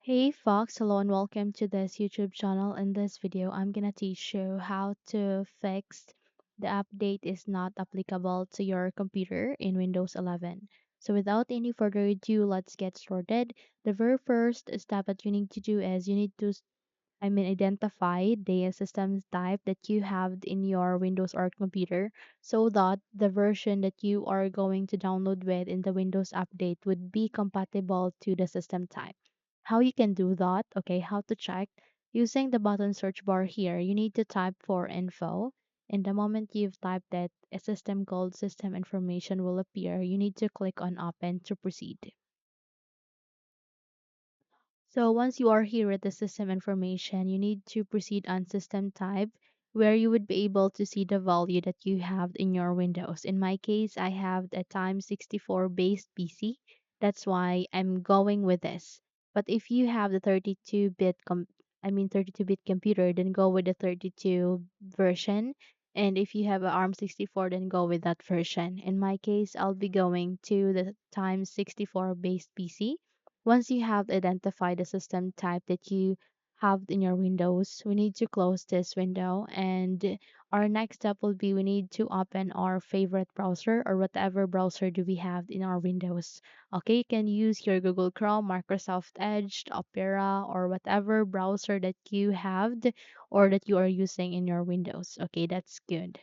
Hey Fox, hello and welcome to this YouTube channel. In this video, I'm gonna teach you how to fix the update is not applicable to your computer in Windows 11. So without any further ado, let's get started. The very first step that you need to do is you need to identify the system type that you have in your Windows or computer so that the version that you are going to download with in the Windows update would be compatible to the system type. How you can do that, okay, how to check. Using the button search bar here, you need to type for info. And the moment you've typed that, a system called system information will appear. You need to click on open to proceed. So once you are here at the system information, you need to proceed on system type where you would be able to see the value that you have in your Windows. In my case, I have a times 64 based PC. That's why I'm going with this. But if you have the 32-bit computer, then go with the 32 version. And if you have a ARM 64, then go with that version. In my case, I'll be going to the times 64 based PC. Once you have identified the system type that you have in your Windows, we need to close this window. And our next step will be we need to open our favorite browser or whatever browser do we have in our Windows. Okay, you can use your Google Chrome, Microsoft Edge, Opera, or whatever browser that you have or that you are using in your Windows. Okay, that's good.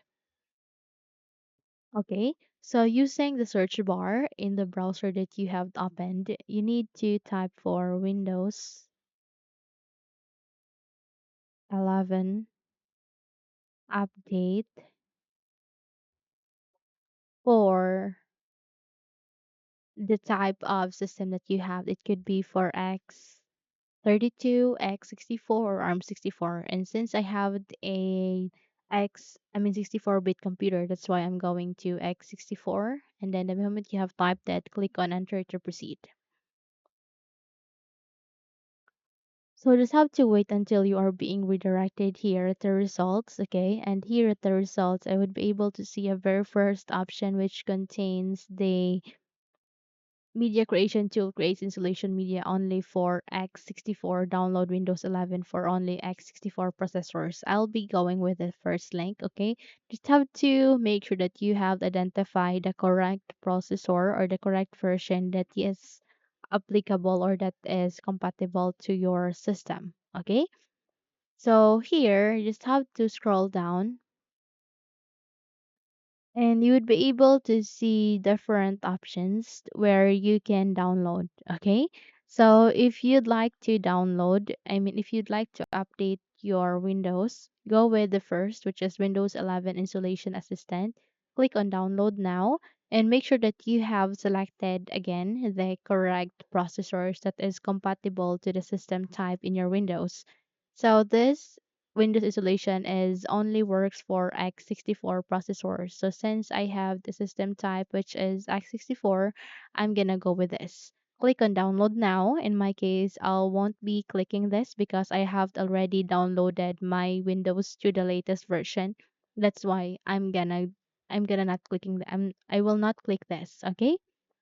Okay, so using the search bar in the browser that you have opened, you need to type for Windows 11 update for the type of system that you have. It could be for X32, X64, or ARM 64. And since I have a 64-bit computer, that's why I'm going to X64. And then the moment you have typed that, click on enter to proceed. So just have to wait until you are being redirected here at the results, okay? And here at the results, I would be able to see a very first option which contains the media creation tool creates installation media only for x64, download Windows 11 for only x64 processors. I'll be going with the first link, okay? Just have to make sure that you have identified the correct processor or the correct version that is applicable or that is compatible to your system, okay? So here, you just have to scroll down and you would be able to see different options where you can download. Okay, so if you'd like to download, if you'd like to update your Windows, go with the first, which is Windows 11 Installation Assistant. Click on download now and make sure that you have selected again the correct processors that is compatible to the system type in your Windows. So this Windows installation is only works for x64 processors. So since I have the system type which is x64, I'm gonna go with this. Click on download now. In my case, I won't be clicking this because I have already downloaded my Windows to the latest version. That's why I'm gonna not clicking I will not click this, okay?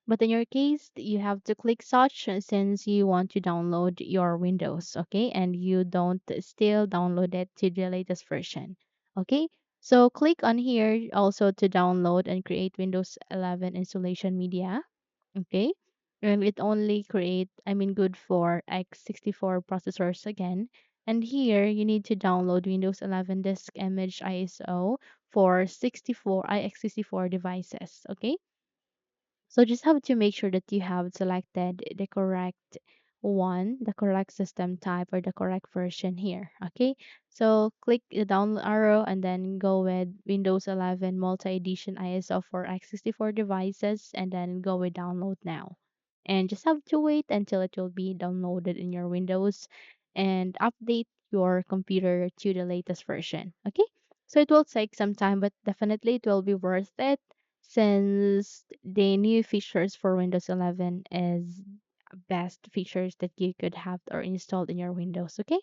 But in your case, you have to click such since you want to download your Windows, okay? And you don't still download it to the latest version, okay? So click on here also to download and create Windows 11 installation media, okay? And it only good for x64 processors again. And here you need to download Windows 11 disk image ISO for 64 IX64 devices, okay? So just have to make sure that you have selected the correct one, the correct system type or the correct version here. Okay. So click the download arrow and then go with Windows 11 multi-edition ISO for x64 devices and then go with download now. And just have to wait until it will be downloaded in your Windows and update your computer to the latest version. Okay. So it will take some time, but definitely it will be worth it since the new features for Windows 11 is best features that you could have or installed in your Windows. Okay,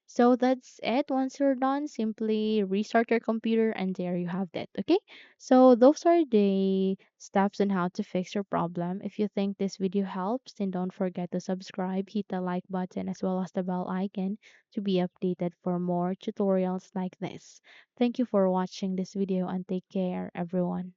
So that's it. Once you're done, simply restart your computer and there you have that. Okay. So those are the steps on how to fix your problem. If you think this video helps, then don't forget to subscribe, hit the like button as well as the bell icon to be updated for more tutorials like this. Thank you for watching this video and take care everyone.